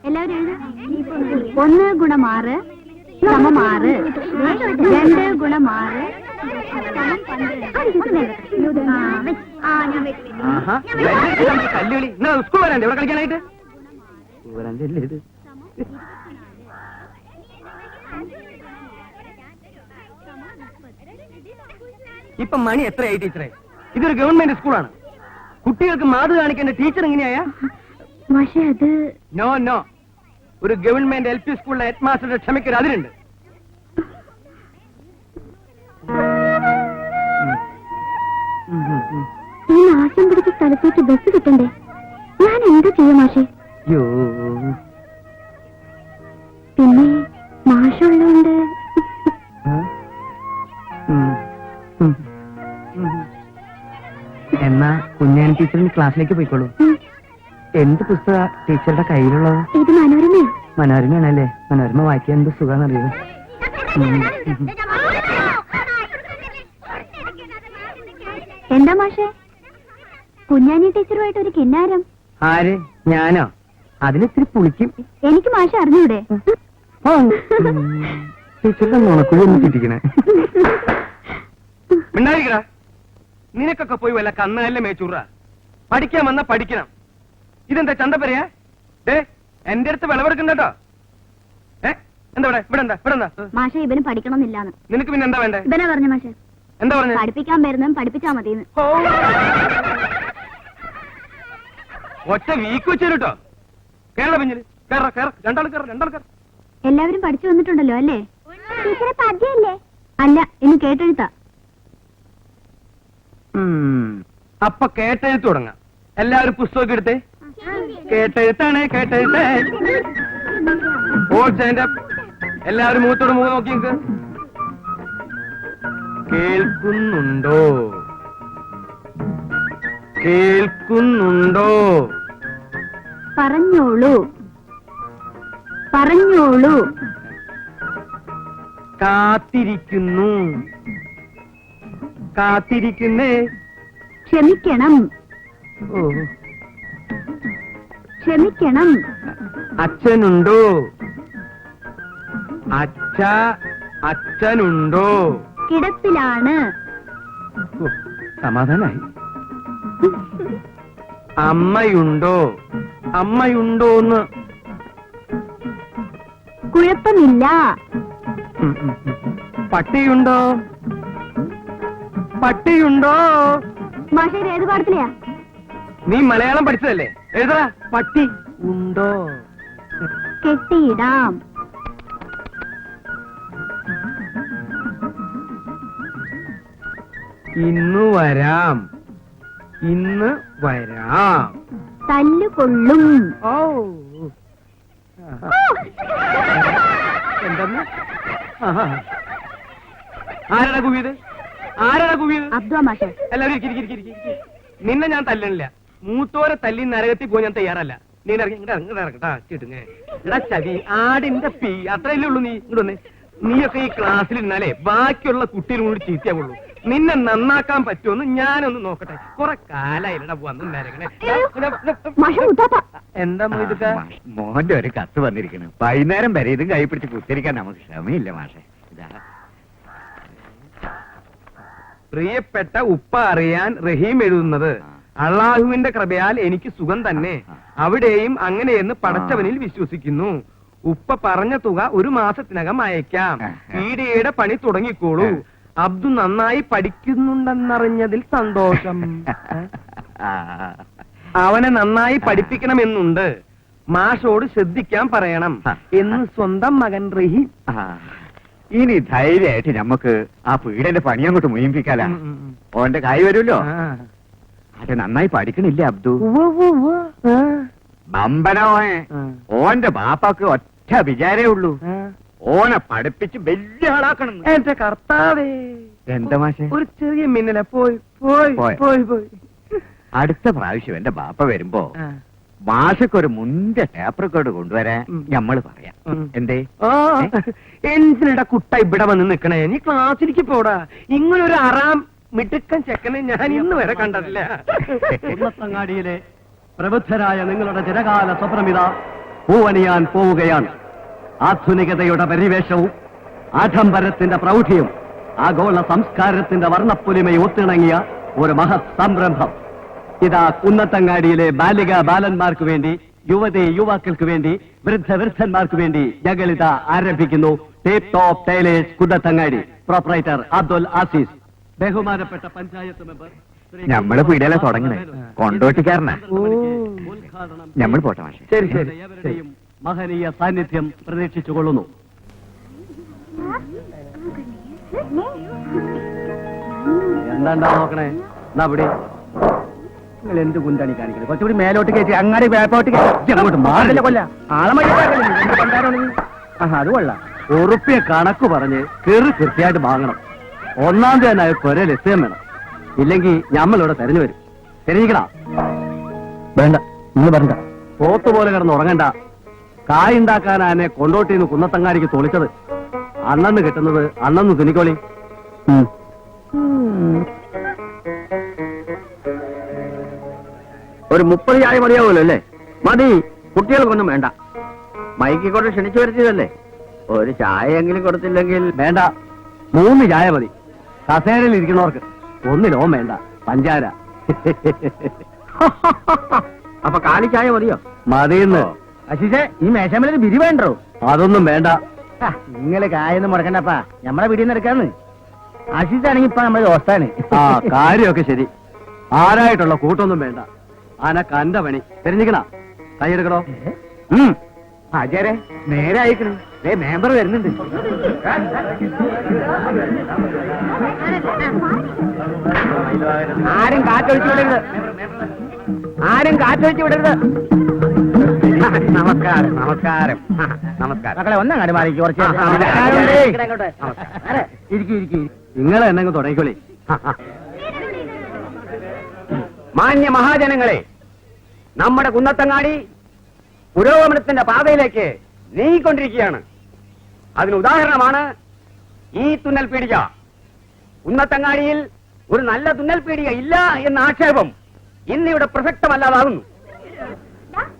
എല്ലാവരും 1 ഗുണം 6 സമം 6 2 ഗുണം 6 കല്ലുകളി സ്കൂൾ വരാണ്ട് ഇവിടെ കളിക്കാനായിട്ട് ഇപ്പൊ മണി എത്രയായി ടീച്ചറെ? ഇതൊരു ഗവൺമെന്റ് സ്കൂളാണ്. കുട്ടികൾക്ക് മാതൃ കാണിക്കേണ്ട ടീച്ചർ എങ്ങനെയാ? നോ നോ, ഒരു ഗവൺമെന്റ് LP സ്കൂളിലെ ഹെഡ് മാസ്റ്ററുടെ ക്ഷമയ്ക്കൊരു അതിരുണ്ട്. ഈ നാശം പിടിച്ച സ്ഥലത്തേക്ക് ബസ് കിട്ടണ്ടേ? ഞാൻ എന്താ ചെയ്യും മാഷേ? പിന്നെ മാഷുള്ളതുകൊണ്ട് എന്നാ കുഞ്ഞാൻ ടീച്ചറിന് ക്ലാസ്സിലേക്ക് പോയിക്കോളൂ. എന്ത് പുസ്തക ടീച്ചറുടെ കയ്യിലുള്ളത്? ഇത് മനോരമയാ. മനോരമയാണല്ലേ? മനോരമ വായിക്കാൻ എന്ത് സുഖാന്നറിയോ? എന്താ മാഷേ കുഞ്ഞാനി ടീച്ചറുമായിട്ട് ഒരു കിന്നാരം? ആര്? ഞാനോ? അതിലിത്തിരി പുളിക്കും. എനിക്ക് മാഷ അറിഞ്ഞൂടെ? ടീച്ചറുടെ നുണക്കുഴി ഒന്ന് ചിരിക്കണേ. മിണ്ടായിരിക്കടാ. നിനക്കൊക്കെ പോയി വല്ല കന്നല്ലേ മേച്ചൂറ. പഠിക്കാൻ വന്നാ പഠിക്കണം. ഇതെന്താ ചന്തപ്പരയാ? എന്റെ അടുത്ത് വിളവെടുക്കണ്ടോ? എന്താ ഇവിടെ എന്താ മാഷ ഇവന് പഠിക്കണമെന്നില്ലാന്ന്. നിനക്ക് പിന്നെ എന്താ വേണ്ടേ? ഇവനാ പറഞ്ഞു മാഷെ. എന്താ പറഞ്ഞു? പഠിപ്പിക്കാൻ വരുന്നതും പഠിപ്പിച്ചാ മതിന്ന്. ഒറ്റ വീക്ക് വെച്ചേട്ടോ. കേരള പിഞ്ഞില് രണ്ടാൾ കയറ. എല്ലാവരും പഠിച്ചു വന്നിട്ടുണ്ടല്ലോ അല്ലേ? ടീച്ചറെ പദ്യല്ലേ? അല്ല, ഇനി കേട്ടെഴുത്താ. അപ്പൊ കേട്ടെഴുത്ത് തുടങ്ങാം. എല്ലാവരും പുസ്തകമൊക്കെ എടുത്തേ. കേട്ടെഴുത്താണ് കേട്ടെഴുത്തേ. എല്ലാവരും മുഖത്തോട് മുഖം നോക്കി നിൽക്ക്. കേൾക്കുന്നുണ്ടോ? കേൾക്കുന്നുണ്ടോ? പറഞ്ഞോളൂ പറഞ്ഞോളൂ. കാത്തിരിക്കുന്നു. കാത്തിരിക്കുന്നേ. ക്ഷമിക്കണം. ക്ഷമിക്കണം. അച്ഛനുണ്ടോ? അച്ഛനുണ്ടോ? കിടപ്പിലാണ്. സമാധാനായി. അമ്മയുണ്ടോ? അമ്മയുണ്ടോന്ന്. കുഴപ്പമില്ല. പട്ടിയുണ്ടോ? പട്ടിയുണ്ടോ? മാഷ ഏത് പാടത്തിലെയാ? നീ മലയാളം പഠിച്ചതല്ലേ? എഴുതാ. പട്ടി ഉണ്ടോ? കെട്ടിയിടാം. ഇന്ന് വരാം. ഇന്ന് വരാം. തല്ലുകൊള്ളും. ഓ എന്തെന്ന്? ആരാടാ കുവിയത്? ആരാടാ കുവിയത്? അബ്ദുള്ള മാഷ. എല്ലാവരും നിന്നെ ഞാൻ തല്ലണില്ല. മൂത്തോരെ തല്ലി നരകത്തിൽ പോയി ഞാൻ തയ്യാറല്ല. നീ ഇറങ്ങട്ടാ ചിട്ടുങ്ങ. എടാ ചവി ആടിന്റെ പീ അത്രയല്ലേ ഉള്ളൂ. നീ ഇങ്ങോട്ട് നീയൊക്കെ ഈ ക്ലാസ്സിൽ ഇരുന്നാലേ ബാക്കിയുള്ള കുട്ടികളും കൂടി ചീത്തയാവുള്ളൂ. നിന്നെ നന്നാക്കാൻ പറ്റുമെന്ന് ഞാനൊന്ന് നോക്കട്ടെ. കുറെ കാലായില്ലടാ വന്ന് നരകണേ. എന്താ മോയിതൊക്കെ? മോന്റെ ഒരു കത്ത് വന്നിരിക്കുന്നു. വൈകുന്നേരം വരെ ഇതും കൈ പിടിച്ച് കുത്തിരിക്കാൻ നമുക്ക് ക്ഷമയില്ല മാഷെ. പ്രിയപ്പെട്ട ഉപ്പ അറിയാൻ റഹീം എഴുതുന്നത്. അള്ളാഹുവിന്റെ കൃപയാൽ എനിക്ക് സുഖം തന്നെ. അവിടെയും അങ്ങനെയെന്ന് പടച്ചവനിൽ വിശ്വസിക്കുന്നു. ഉപ്പ പറഞ്ഞ തുക 1 മാസത്തിനകം അയക്കാം. ഈടയുടെ പണി തുടങ്ങിക്കോളൂ. അബ്ദു നന്നായി പഠിക്കുന്നുണ്ടെന്നറിഞ്ഞതിൽ സന്തോഷം. അവനെ നന്നായി പഠിപ്പിക്കണമെന്നുണ്ട്. മാഷോട് ശ്രദ്ധിക്കാൻ പറയണം എന്ന് സ്വന്തം മകൻ റഹീം. ഇനി ധൈര്യമായിട്ട് നമുക്ക് ആ പീഡന്റെ പണി അങ്ങോട്ട് മുയിപ്പിക്കാലാ. ഓന്റെ കായ് വരുമല്ലോ. അത് നന്നായി പഠിക്കണില്ലേ അബ്ദു? ബമ്പനോ. ഓന്റെ ബാപ്പാക്ക് ഒറ്റ വിചാരേ ഉള്ളൂ, ഓനെ പഠിപ്പിച്ച് വലിയ ആളാക്കണം. എന്റെ കർത്താവേ. എന്താ മാഷെ? ഒരു ചെറിയ മിന്നല. പോയി പോയി പോയി പോയി. അടുത്ത പ്രാവശ്യം എന്റെ ബാപ്പ വരുമ്പോ മാഷക്കൊരു മുന്റെ ടേപ്പ് റെക്കോർഡ് കൊണ്ടുവരാൻ ഞമ്മള് പറയാം. എന്തേ? എന്തിനടാ കുട്ട ഇവിടെ വന്ന് നിക്കണേ? നീ ക്ലാസ്സിലേക്ക് പോടാ. ഇങ്ങനൊരു അറാം മിടുക്കൻ ചെക്കനെ ഞാൻ ഇന്ന് വരെ കണ്ടിട്ടില്ല. ഉള്ളത്തങ്ങാടിയിലെ പ്രബുദ്ധരായ നിങ്ങളുടെ ചിരകാല സ്വപ്നമിത പൂവണിയാൻ പോവുകയാണ്. ആധുനികതയുടെ പരിവേഷവും ആഡംബരത്തിന്റെ പ്രൗഢിയും ആഗോള സംസ്കാരത്തിന്റെ വർണ്ണപ്പൊലിമയും ഒത്തിണങ്ങിയ ഒരു മഹത് സംരംഭം ഇതാ കുന്നത്തങ്ങാടിയിലെ ബാലിക ബാലന്മാർക്ക് വേണ്ടി, യുവതി യുവാക്കൾക്ക് വേണ്ടി, വൃദ്ധന്മാർക്ക് വേണ്ടി ഞങ്ങളിതാ ആരംഭിക്കുന്നു. Tip top tailors Kunnathangadi. Proprietor Abdul Azeez. ബഹുമാനപ്പെട്ട പഞ്ചായത്ത് മെമ്പർ ഞമ്മള് പീടിയല്ല തുടങ്ങണേ, കൊണ്ടോട്ടിക്കാരനാ. ഞമ്മൾ പോട്ടെ മാഷെ. ശരി ശരി. ഏവരുടെയും മഹനീയ സാന്നിധ്യം പ്രതീക്ഷിച്ചുകൊള്ളുന്നു. എന്താണ്ടാ നോക്കണേ? എന്നാ അവിടെ നിങ്ങൾ എന്ത് കുന്താണി കാണിക്കുന്നത്? കുറച്ചുകൂടി മേലോട്ട് കയറ്റി അങ്ങാടി വേപ്പോട്ട് അങ്ങോട്ട് മാറില്ല കൊല്ല ആളെ അത് കൊള്ളാം. ഉറുപ്പിയ കണക്ക് പറഞ്ഞ് കൃത്യമായിട്ട് വാങ്ങണം. ഒന്നാം തീയതി കുറെ ലക്ഷ്യം വേണം, ഇല്ലെങ്കിൽ ഞമ്മളിവിടെ തെരഞ്ഞു വരും. തെരഞ്ഞിക്കണ വേണ്ട, നിങ്ങൾ പറഞ്ഞ പോത്തുപോലെ കിടന്ന് ഉറങ്ങണ്ട. കായുണ്ടാക്കാനെ കൊണ്ടോട്ടിന്ന് കുന്നത്തങ്ങാടിക്ക് തോളിച്ചത് അണ്ണന്ന് കിട്ടുന്നത് അണ്ണന്ന് തുനിക്കോളി. ഒരു 30 ചായ മതിയാവുമല്ലോ അല്ലേ? മതി, കുട്ടികൾക്കൊന്നും വേണ്ട. മൈക്കിക്കൊണ്ട് ക്ഷണിച്ചു വരുത്തിയതല്ലേ, ഒരു ചായ എങ്കിലും കൊടുത്തില്ലെങ്കിൽ വേണ്ട. 3 ചായ മതി. കസേരയിൽ ഇരിക്കുന്നവർക്ക് ഒന്നിലോ വേണ്ട, പഞ്ചാര. അപ്പൊ കാലി ചായ മതിയോ? മതിയെന്ന്. അശിഷേ, ഈ മേശമേലൊരു ബിരി വേണ്ടോ? അതൊന്നും വേണ്ട. നിങ്ങള് കായൊന്നും മുടക്കണ്ടപ്പാ, നമ്മളെ വീട്ടിൽ നിന്ന് എടുക്കാന്ന്. അശിഷാണെങ്കിൽ ഇപ്പൊ നമ്മളെ ദോസ്താണ്. ആ കാര്യമൊക്കെ ശരി. ആരായിട്ടുള്ള കൂട്ടൊന്നും വേണ്ട. അനക്ക് അന്റെ പണി തെരഞ്ഞിക്കണ. കൈയെടുക്കണോ? ആചാരെ നേരെ അയക്കണം. മെമ്പർ വരുന്നുണ്ട്. ആരും കാറ്റൊഴിച്ചു വിടരുത്, ആരും കാറ്റൊഴിച്ചു വിടരുത്. നമസ്കാരം നമസ്കാരം നമസ്കാരം. മക്കളെ ഒന്നങ്ങാടി മാറി കുറച്ച്. നിങ്ങളെ എന്നെങ്കിൽ തുടങ്ങിക്കോളി. മാന്യ മഹാജനങ്ങളെ, നമ്മുടെ കുന്നത്തങ്ങാടി പുരോഗമനത്തിന്റെ പാതയിലേക്ക് നീങ്ങിക്കൊണ്ടിരിക്കുകയാണ്. അതിന് ഉദാഹരണമാണ് ഈ തുന്നൽ പീടിക. കുന്നത്തങ്ങാടിയിൽ ഒരു നല്ല തുന്നൽ പീടിക ഇല്ല എന്ന ആക്ഷേപം ഇന്നിവിടെ പ്രസക്തമല്ലാതാകുന്നു.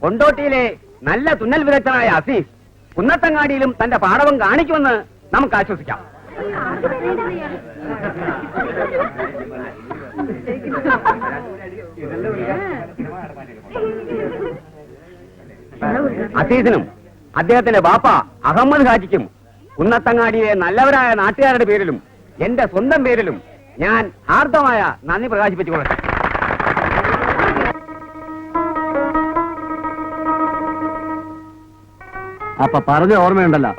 കൊണ്ടോട്ടിയിലെ നല്ല തുന്നൽ വിദഗ്ധനായ അസീസ് കുന്നത്തങ്ങാടിയിലും തന്റെ പാടവം കാണിക്കുമെന്ന് നമുക്ക് ആശ്വസിക്കാം. അസീസിനും അദ്ദേഹത്തിന്റെ ബാപ്പ അഹമ്മദ് ഹാജിക്കും കുന്നത്തങ്ങാടിയിലെ നല്ലവരായ നാട്ടുകാരുടെ പേരിലും എന്റെ സ്വന്തം പേരിലും ഞാൻ ആർദ്രമായ നന്ദി പ്രകാശിപ്പിച്ചുകൊള്ളട്ടെ. അപ്പൊ പറഞ്ഞ ഓർമ്മയുണ്ടല്ലോ,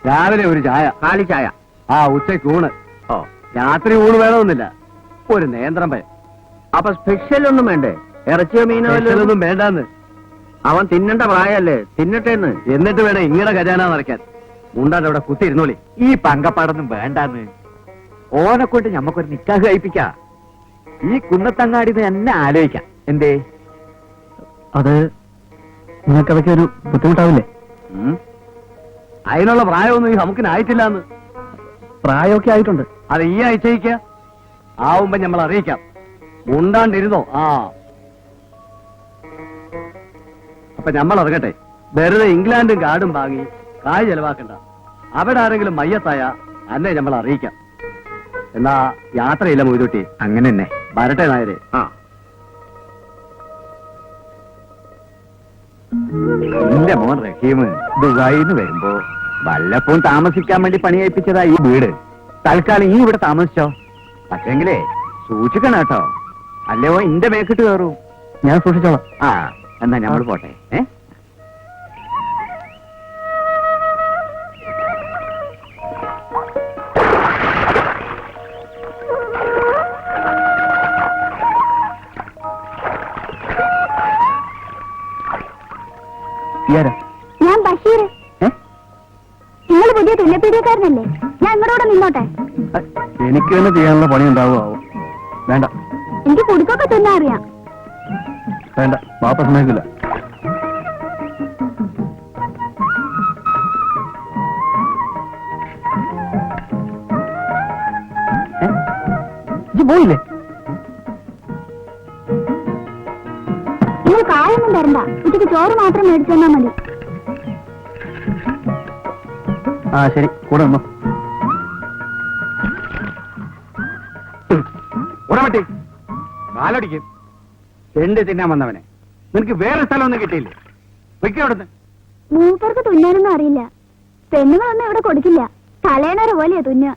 രാവിലെ ഒരു ചായ, കാലി ചായ. ആ ഉച്ചയ്ക്ക് ഊണ്, രാത്രി ഊണ് വേണമെന്നില്ല, ഒരു നേന്ത്രം പയം. അപ്പൊ സ്പെഷ്യൽ ഒന്നും വേണ്ടേ? ഇറച്ചിയോ മീനോ ഒന്നും വേണ്ടാന്ന്. അവൻ തിന്നണ്ട പ്രായല്ലേ, തിന്നട്ടേന്ന്. എന്നിട്ട് വേണം ഇങ്ങനെ ഖജാന നിറയ്ക്കാൻ. മുണ്ടാണ്ട് അവിടെ കുത്തിയിരുന്നോളി. ഈ പങ്കപ്പാടൊന്നും വേണ്ടാന്ന്. ഓനെ കൊണ്ട് ഞമ്മക്കൊരു നിക്കാഹ് കഴിപ്പിക്കാം. ഈ കുന്നത്തങ്ങാടി എന്നെ ആലോചിക്കാം. എന്തേ? അത് നിങ്ങൾക്കതൊക്കെ ഒരു ബുദ്ധിമുട്ടാവില്ലേ? അതിനുള്ള പ്രായമൊന്നും ഈ നമുക്കിനായിട്ടില്ലാന്ന്. പ്രായമൊക്കെ ആയിട്ടുണ്ട്. അത് ഈ ആഴ്ചയ്ക്ക് ആവുമ്പോ നമ്മൾ അറിയിക്കാം. മുണ്ടാണ്ടിരുന്നോ? ആ അപ്പൊ നമ്മൾ ഇറങ്ങട്ടെ. വെറുതെ ഇംഗ്ലണ്ടും കാർഡും വാങ്ങി കായ് ചെലവാക്കണ്ട. അവിടെ ആരെങ്കിലും മയ്യത്തായ അന്നെ നമ്മൾ അറിയിക്കാം. എന്നാ യാത്രയില്ല മൊയ്തുട്ടി. അങ്ങനെ തന്നെ വരട്ടെ നായരെ. ആ എന്റെ മോൻ റഹീം ദുബായിന്ന് വരുമ്പോ വല്ലപ്പോഴും താമസിക്കാൻ വേണ്ടി പണി കഴിപ്പിച്ചതാ ഈ വീട്. തൽക്കാലം ഈ ഇവിടെ താമസിച്ചോ. പക്ഷെങ്കിലേ സൂക്ഷിക്കണം കേട്ടോ, അല്ലയോ ഇന്റെ മേക്കിട്ട് കയറൂ. ഞാൻ സൂക്ഷിച്ചോളാം. ആ എന്നാ ഞമ്മൾ പോട്ടെ. ഞാൻ ബഷീർ. നിങ്ങൾ പുതിയ തുന്നപ്പീടിയക്കാരനല്ലേ? ഞാൻ നിങ്ങളോട് നിന്നോട്ടെ. എനിക്ക് തന്നെ ചെയ്യാനുള്ള പണി ഉണ്ടാവുമോ? വേണ്ട എനിക്ക് കുടുക്കൊക്കെ തുന്നാൻ അറിയാം. വേണ്ട, വാപ്പ സമ്മതിക്കില്ല. പോയില്ലേ? നിങ്ങൾ കായൊന്നും തരണ്ട, ഉച്ചക്ക് ചോറ് മാത്രം മേടിച്ചു തന്നാ മതി. ആ ശരി കൂടെ നിന്നോ. ഉടമട്ടി കാലടിക്കും ചെണ്ട് തിന്നാൻ വന്നവനെ. നിനക്ക് വേറെ സ്ഥലമൊന്നും കിട്ടിയില്ലേ? വെക്കോ അവിടുന്ന്. മൂപ്പർക്ക് തുന്നാനൊന്നും അറിയില്ല. പെണ്ണുങ്ങളൊന്നും ഇവിടെ കൊടുക്കില്ല. തലേണര പോലെയാ തുന്ന.